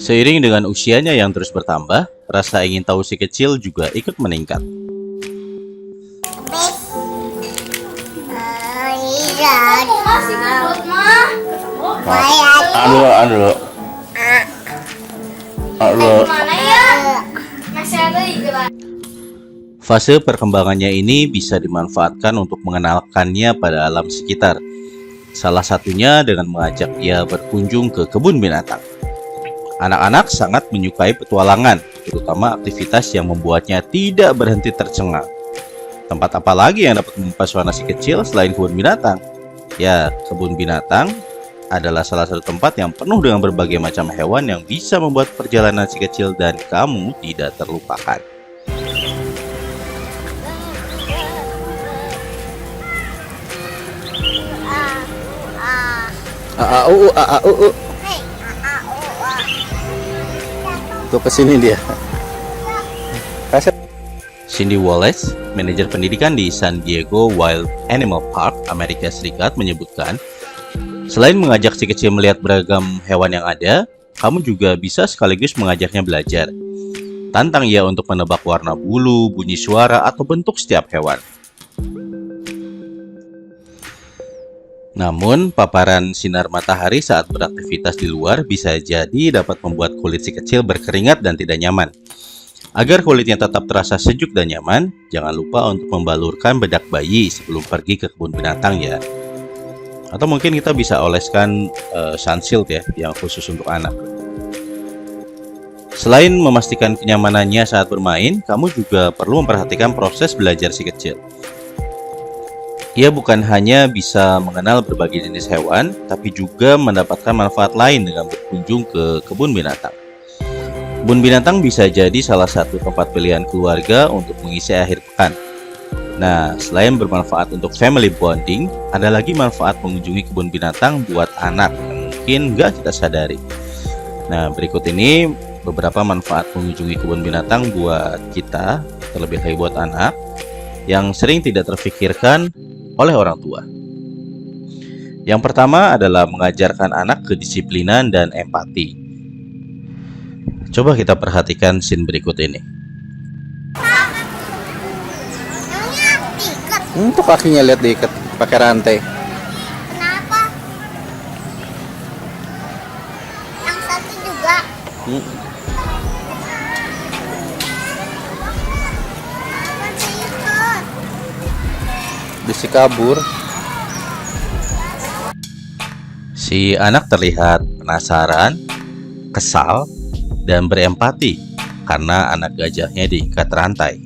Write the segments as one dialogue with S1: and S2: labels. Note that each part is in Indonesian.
S1: Seiring dengan usianya yang terus bertambah, rasa ingin tahu si kecil juga ikut meningkat. Fase perkembangannya ini bisa dimanfaatkan untuk mengenalkannya pada alam sekitar. Salah satunya dengan mengajak ia berkunjung ke kebun binatang. Anak-anak sangat menyukai petualangan, terutama aktivitas yang membuatnya tidak berhenti tercengang. Tempat apa lagi yang dapat mempesona si kecil selain kebun binatang? Ya, kebun binatang adalah salah satu tempat yang penuh dengan berbagai macam hewan yang bisa membuat perjalanan si kecil dan kamu tidak terlupakan. Tuh kesini dia. Cindy Wallace, manajer pendidikan di San Diego Wild Animal Park, Amerika Serikat, menyebutkan, selain mengajak si kecil melihat beragam hewan yang ada, kamu juga bisa sekaligus mengajaknya belajar. Tantang ia untuk menebak warna bulu, bunyi suara, atau bentuk setiap hewan. Namun, paparan sinar matahari saat beraktivitas di luar bisa jadi dapat membuat kulit si kecil berkeringat dan tidak nyaman. Agar kulitnya tetap terasa sejuk dan nyaman, jangan lupa untuk membalurkan bedak bayi sebelum pergi ke kebun binatang ya. Atau mungkin kita bisa oleskan sunshield ya, yang khusus untuk anak. Selain memastikan kenyamanannya saat bermain, kamu juga perlu memperhatikan proses belajar si kecil. Ia bukan hanya bisa mengenal berbagai jenis hewan, tapi juga mendapatkan manfaat lain dengan berkunjung ke kebun binatang. Kebun binatang bisa jadi salah satu tempat pilihan keluarga untuk mengisi akhir pekan. Nah, selain bermanfaat untuk family bonding, ada lagi manfaat mengunjungi kebun binatang buat anak yang mungkin nggak kita sadari. Nah, berikut ini beberapa manfaat mengunjungi kebun binatang buat kita, terlebih lagi buat anak, yang sering tidak terfikirkan oleh orang tua. Yang pertama adalah mengajarkan anak kedisiplinan dan empati. Coba kita perhatikan scene berikut ini.
S2: Untuk kakinya lihat diikat pakai rantai.
S3: Kenapa? Yang satu juga.
S2: Bisa kabur.
S1: Si anak terlihat penasaran, kesal, dan berempati karena anak gajahnya diikat rantai.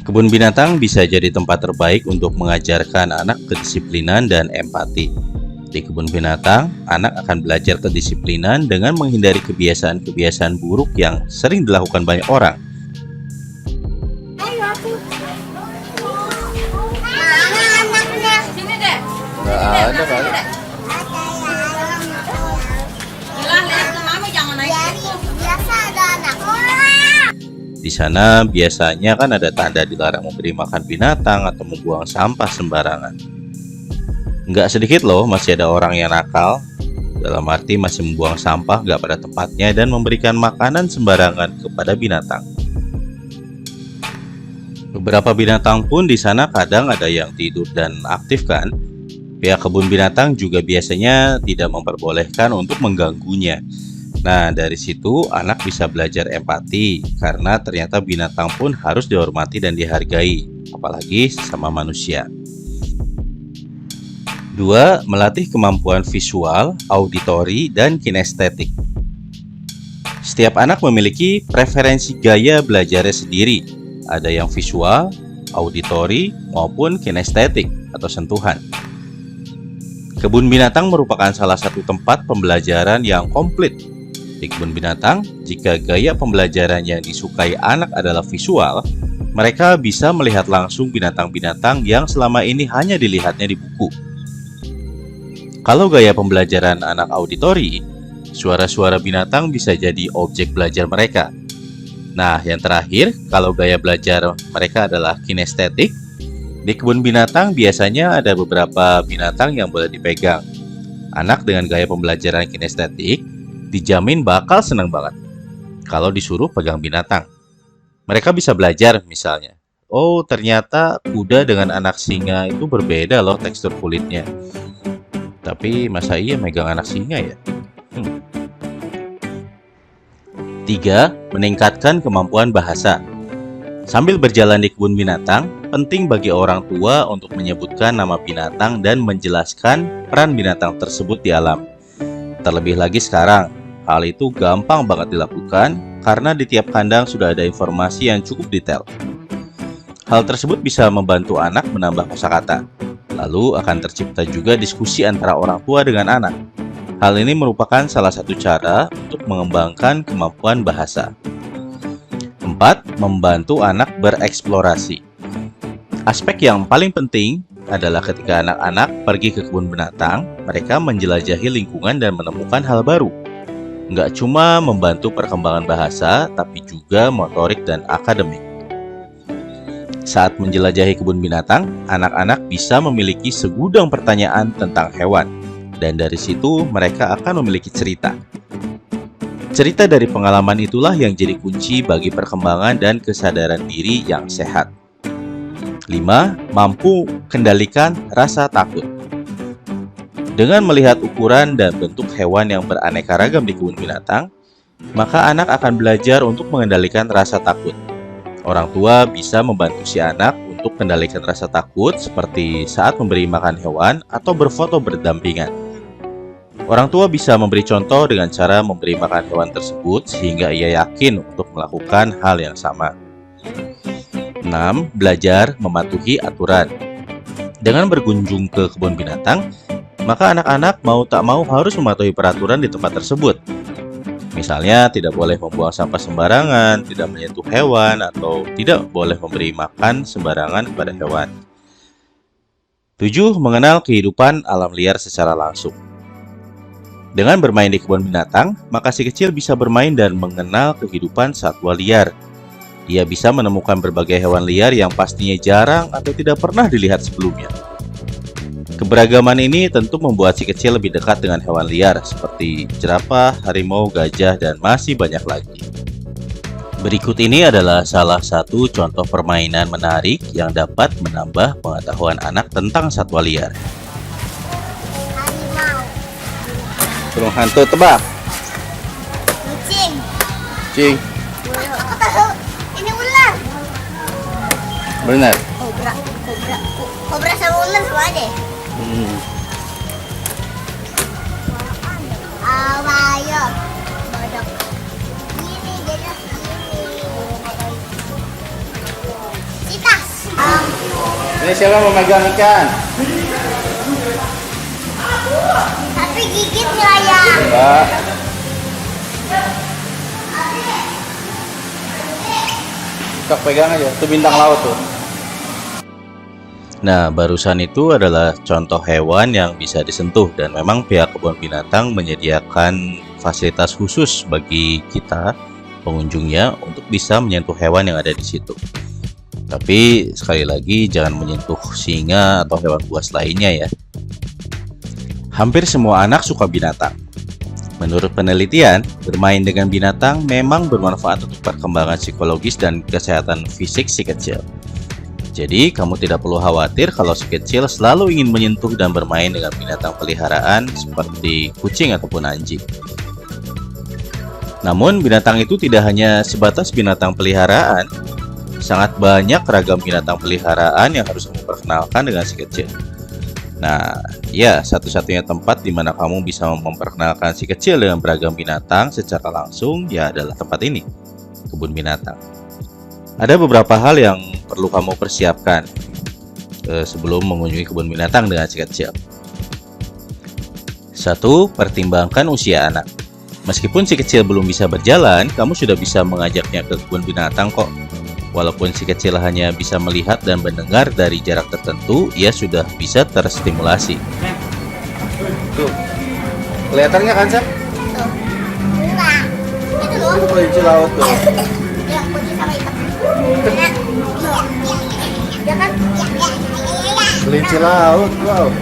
S1: Kebun binatang bisa jadi tempat terbaik untuk mengajarkan anak kedisiplinan dan empati. Di kebun binatang, anak akan belajar kedisiplinan dengan menghindari kebiasaan-kebiasaan buruk yang sering dilakukan banyak orang.
S2: Nggak ada kali.
S1: Di sana biasanya kan ada tanda dilarang memberi makan binatang atau membuang sampah sembarangan. Nggak sedikit loh masih ada orang yang nakal, dalam arti masih membuang sampah nggak pada tempatnya dan memberikan makanan sembarangan kepada binatang. Beberapa binatang pun di sana kadang ada yang tidur dan aktif kan. Pihak kebun binatang juga biasanya tidak memperbolehkan untuk mengganggunya. Nah, dari situ anak bisa belajar empati karena ternyata binatang pun harus dihormati dan dihargai, apalagi sesama manusia. 2. Melatih kemampuan visual, auditori, dan kinestetik. Setiap anak memiliki preferensi gaya belajarnya sendiri. Ada yang visual, auditori, maupun kinestetik atau sentuhan. Kebun binatang merupakan salah satu tempat pembelajaran yang komplit. Di kebun binatang, jika gaya pembelajaran yang disukai anak adalah visual, mereka bisa melihat langsung binatang-binatang yang selama ini hanya dilihatnya di buku. Kalau gaya pembelajaran anak auditori, suara-suara binatang bisa jadi objek belajar mereka. Nah, yang terakhir, kalau gaya belajar mereka adalah kinestetik, di kebun binatang biasanya ada beberapa binatang yang boleh dipegang. Anak dengan gaya pembelajaran kinestetik dijamin bakal senang banget kalau disuruh pegang binatang. Mereka bisa belajar misalnya, oh ternyata kuda dengan anak singa itu berbeda loh tekstur kulitnya. Tapi masa iya megang anak singa ya? 3. Meningkatkan kemampuan bahasa. Sambil berjalan di kebun binatang, penting bagi orang tua untuk menyebutkan nama binatang dan menjelaskan peran binatang tersebut di alam. Terlebih lagi sekarang, hal itu gampang banget dilakukan karena di tiap kandang sudah ada informasi yang cukup detail. Hal tersebut bisa membantu anak menambah kosakata. Lalu akan tercipta juga diskusi antara orang tua dengan anak. Hal ini merupakan salah satu cara untuk mengembangkan kemampuan bahasa. 4. Membantu anak bereksplorasi. Aspek yang paling penting adalah ketika anak-anak pergi ke kebun binatang, mereka menjelajahi lingkungan dan menemukan hal baru. Nggak cuma membantu perkembangan bahasa, tapi juga motorik dan akademik. Saat menjelajahi kebun binatang, anak-anak bisa memiliki segudang pertanyaan tentang hewan, dan dari situ mereka akan memiliki cerita. Cerita dari pengalaman itulah yang jadi kunci bagi perkembangan dan kesadaran diri yang sehat. 5. Mampu kendalikan rasa takut. Dengan melihat ukuran dan bentuk hewan yang beraneka ragam di kebun binatang, maka anak akan belajar untuk mengendalikan rasa takut. Orang tua bisa membantu si anak untuk mengendalikan rasa takut seperti saat memberi makan hewan atau berfoto berdampingan. Orang tua bisa memberi contoh dengan cara memberi makan hewan tersebut sehingga ia yakin untuk melakukan hal yang sama. 6. Belajar mematuhi aturan. Dengan berkunjung ke kebun binatang, maka anak-anak mau tak mau harus mematuhi peraturan di tempat tersebut. Misalnya, tidak boleh membuang sampah sembarangan, tidak menyentuh hewan, atau tidak boleh memberi makan sembarangan kepada hewan. 7. Mengenal kehidupan alam liar secara langsung. Dengan bermain di kebun binatang, maka si kecil bisa bermain dan mengenal kehidupan satwa liar. Ia bisa menemukan berbagai hewan liar yang pastinya jarang atau tidak pernah dilihat sebelumnya. Keberagaman ini tentu membuat si kecil lebih dekat dengan hewan liar seperti jerapah, harimau, gajah, dan masih banyak lagi. Berikut ini adalah salah satu contoh permainan menarik yang dapat menambah pengetahuan anak tentang satwa liar.
S3: Harimau.
S2: Burung hantu tebak.
S3: Kucing.
S2: Cing.
S3: Aku tahu. Ini ular.
S2: Benar.
S3: Kobra. Kobra sama ular sama aja. Awayo. Bodok. Ini jadi ini. Citas.
S2: Ini siapa memegang ikan?
S3: Tapi gigitnya ya.
S2: Mbak. Kak pegang aja. Itu bintang laut tuh.
S1: Nah, barusan itu adalah contoh hewan yang bisa disentuh dan memang pihak kebun binatang menyediakan fasilitas khusus bagi kita pengunjungnya untuk bisa menyentuh hewan yang ada di situ. Tapi sekali lagi jangan menyentuh singa atau hewan buas lainnya ya. Hampir semua anak suka binatang. Menurut penelitian, bermain dengan binatang memang bermanfaat untuk perkembangan psikologis dan kesehatan fisik si kecil. Jadi, kamu tidak perlu khawatir kalau si kecil selalu ingin menyentuh dan bermain dengan binatang peliharaan seperti kucing ataupun anjing. Namun, binatang itu tidak hanya sebatas binatang peliharaan. Sangat banyak ragam binatang peliharaan yang harus kamu perkenalkan dengan si kecil. Nah, ya, satu-satunya tempat di mana kamu bisa memperkenalkan si kecil dengan beragam binatang secara langsung ya adalah tempat ini, kebun binatang. Ada beberapa hal yang perlu kamu persiapkan sebelum mengunjungi kebun binatang dengan si kecil. 1. Pertimbangkan usia anak. Meskipun si kecil belum bisa berjalan, kamu sudah bisa mengajaknya ke kebun binatang kok. Walaupun si kecil hanya bisa melihat dan mendengar dari jarak tertentu, ia sudah bisa terstimulasi.
S2: Tuh. Kelihatannya kan, Sar?
S3: Tuh. Enggak. Itu loh.
S2: Itu kelinci laut tuh.
S3: Ya, putih sama hitam. Nah, iya kan? Ya.
S2: Kelinci laut, wow.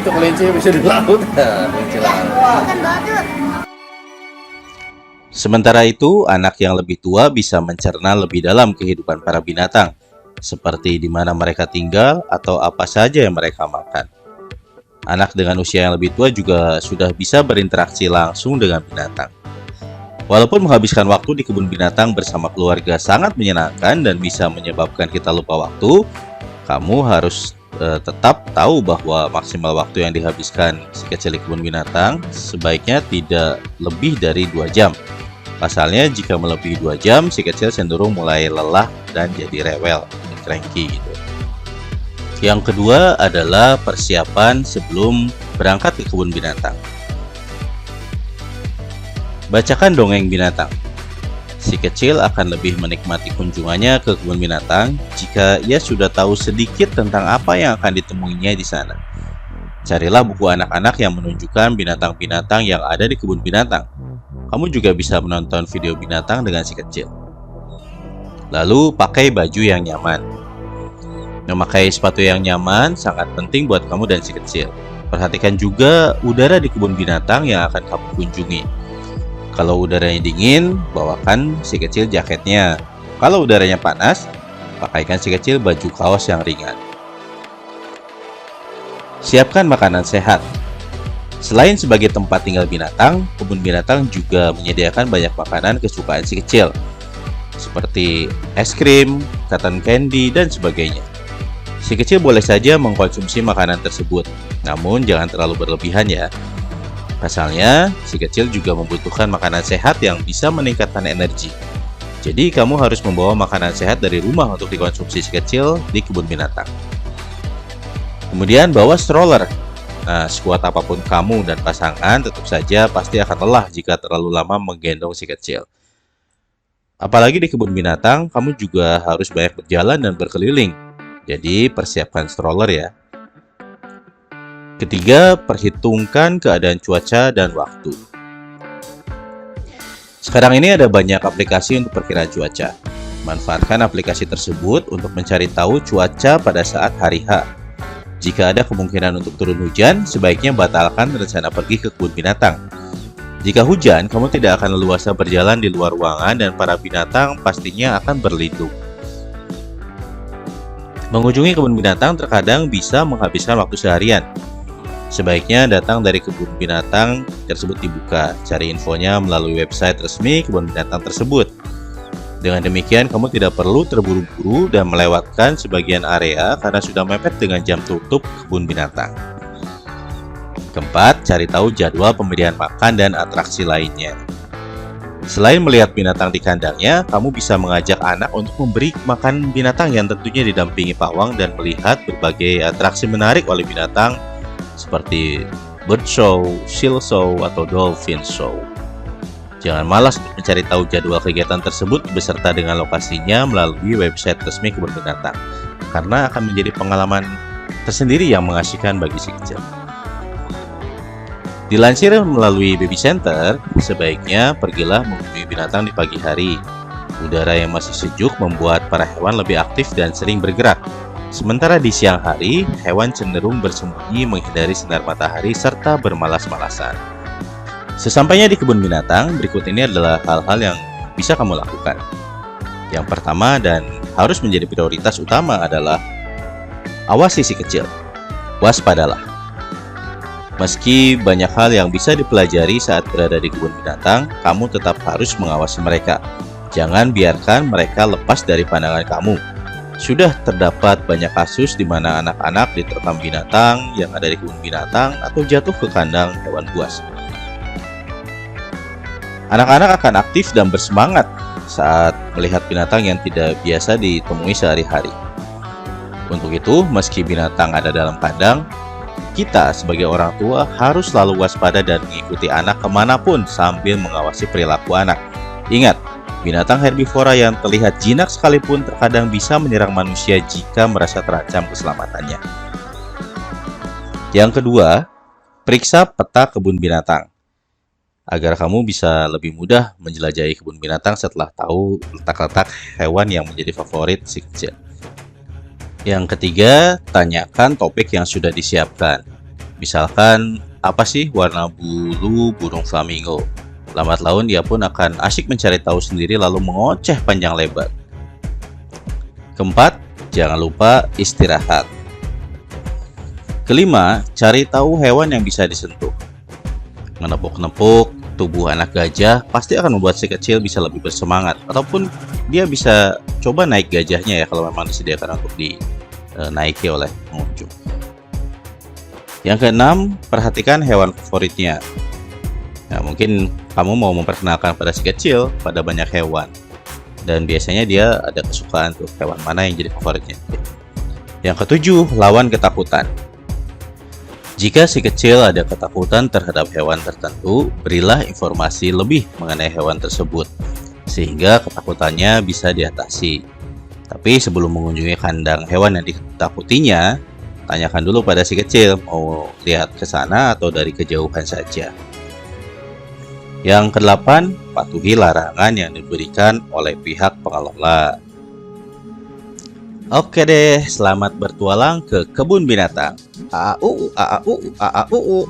S2: Itu kelinci bisa di laut. Kelinci laut.
S3: Bukan bagus.
S1: Sementara itu, anak yang lebih tua bisa mencerna lebih dalam kehidupan para binatang, seperti di mana mereka tinggal atau apa saja yang mereka makan. Anak dengan usia yang lebih tua juga sudah bisa berinteraksi langsung dengan binatang. Walaupun menghabiskan waktu di kebun binatang bersama keluarga sangat menyenangkan dan bisa menyebabkan kita lupa waktu, kamu harus tetap tahu bahwa maksimal waktu yang dihabiskan si kecil di kebun binatang sebaiknya tidak lebih dari 2 jam. Pasalnya, jika melebihi 2 jam, si kecil cenderung mulai lelah dan jadi rewel, cranky gitu. Yang kedua adalah persiapan sebelum berangkat ke kebun binatang. Bacakan dongeng binatang. Si kecil akan lebih menikmati kunjungannya ke kebun binatang jika ia sudah tahu sedikit tentang apa yang akan ditemuinya di sana. Carilah buku anak-anak yang menunjukkan binatang-binatang yang ada di kebun binatang. Kamu juga bisa menonton video binatang dengan si kecil. Lalu, pakai baju yang nyaman. Memakai sepatu yang nyaman sangat penting buat kamu dan si kecil. Perhatikan juga udara di kebun binatang yang akan kamu kunjungi. Kalau udaranya dingin, bawakan si kecil jaketnya. Kalau udaranya panas, pakaikan si kecil baju kaos yang ringan. Siapkan makanan sehat. Selain sebagai tempat tinggal binatang, kebun binatang juga menyediakan banyak makanan kesukaan si kecil, seperti es krim, cotton candy, dan sebagainya. Si kecil boleh saja mengkonsumsi makanan tersebut, namun jangan terlalu berlebihan ya. Pasalnya, si kecil juga membutuhkan makanan sehat yang bisa meningkatkan energi. Jadi, kamu harus membawa makanan sehat dari rumah untuk dikonsumsi si kecil di kebun binatang. Kemudian, bawa stroller. Nah, sekuat apapun kamu dan pasangan, tetap saja pasti akan lelah jika terlalu lama menggendong si kecil. Apalagi di kebun binatang, kamu juga harus banyak berjalan dan berkeliling. Jadi, persiapkan stroller ya. Ketiga, perhitungkan keadaan cuaca dan waktu. Sekarang ini ada banyak aplikasi untuk perkiraan cuaca. Manfaatkan aplikasi tersebut untuk mencari tahu cuaca pada saat hari H. Jika ada kemungkinan untuk turun hujan, sebaiknya batalkan rencana pergi ke kebun binatang. Jika hujan, kamu tidak akan leluasa berjalan di luar ruangan dan para binatang pastinya akan berlindung. Mengunjungi kebun binatang terkadang bisa menghabiskan waktu seharian. Sebaiknya datang dari kebun binatang tersebut dibuka. Cari infonya melalui website resmi kebun binatang tersebut. Dengan demikian, kamu tidak perlu terburu-buru dan melewatkan sebagian area karena sudah mepet dengan jam tutup kebun binatang. Keempat, cari tahu jadwal pemberian makan dan atraksi lainnya. Selain melihat binatang di kandangnya, kamu bisa mengajak anak untuk memberi makan binatang yang tentunya didampingi pawang dan melihat berbagai atraksi menarik oleh binatang seperti bird show, seal show, atau dolphin show. Jangan malas untuk mencari tahu jadwal kegiatan tersebut beserta dengan lokasinya melalui website resmi kebun binatang, karena akan menjadi pengalaman tersendiri yang mengasihkan bagi si kecil. Dilansir melalui Baby Center, sebaiknya pergilah mengunjungi binatang di pagi hari. Udara yang masih sejuk membuat para hewan lebih aktif dan sering bergerak. Sementara di siang hari, hewan cenderung bersembunyi menghindari sinar matahari serta bermalas-malasan. Sesampainya di kebun binatang, berikut ini adalah hal-hal yang bisa kamu lakukan. Yang pertama dan harus menjadi prioritas utama adalah awasi si kecil. Waspadalah. Meski banyak hal yang bisa dipelajari saat berada di kebun binatang, kamu tetap harus mengawasi mereka. Jangan biarkan mereka lepas dari pandangan kamu. Sudah terdapat banyak kasus di mana anak-anak diterkam binatang yang ada di kebun binatang atau jatuh ke kandang hewan buas. Anak-anak akan aktif dan bersemangat saat melihat binatang yang tidak biasa ditemui sehari-hari. Untuk itu, meski binatang ada dalam kandang, kita sebagai orang tua harus selalu waspada dan mengikuti anak kemanapun sambil mengawasi perilaku anak. Ingat, binatang herbivora yang terlihat jinak sekalipun terkadang bisa menyerang manusia jika merasa terancam keselamatannya. Yang kedua, periksa peta kebun binatang agar kamu bisa lebih mudah menjelajahi kebun binatang setelah tahu letak-letak hewan yang menjadi favorit si kecil. Yang ketiga, tanyakan topik yang sudah disiapkan. Misalkan, apa sih warna bulu burung flamingo? Lambat laun dia pun akan asyik mencari tahu sendiri lalu mengoceh panjang lebar. Keempat, jangan lupa istirahat. Kelima, cari tahu hewan yang bisa disentuh. Menepuk-nepuk tubuh anak gajah pasti akan membuat si kecil bisa lebih bersemangat, ataupun dia bisa coba naik gajahnya ya kalau memang disediakan untuk dinaiki oleh pengunjung. Yang keenam, perhatikan hewan favoritnya. Nah, mungkin kamu mau memperkenalkan pada si kecil pada banyak hewan, dan biasanya dia ada kesukaan tuh hewan mana yang jadi favoritnya. Yang ketujuh, lawan ketakutan. Jika si kecil ada ketakutan terhadap hewan tertentu, berilah informasi lebih mengenai hewan tersebut, sehingga ketakutannya bisa diatasi. Tapi sebelum mengunjungi kandang hewan yang ditakutinya, tanyakan dulu pada si kecil, mau lihat ke sana atau dari kejauhan saja. Yang kedelapan, patuhi larangan yang diberikan oleh pihak pengelola. Oke deh, selamat bertualang ke kebun binatang. Aau, aau, aau.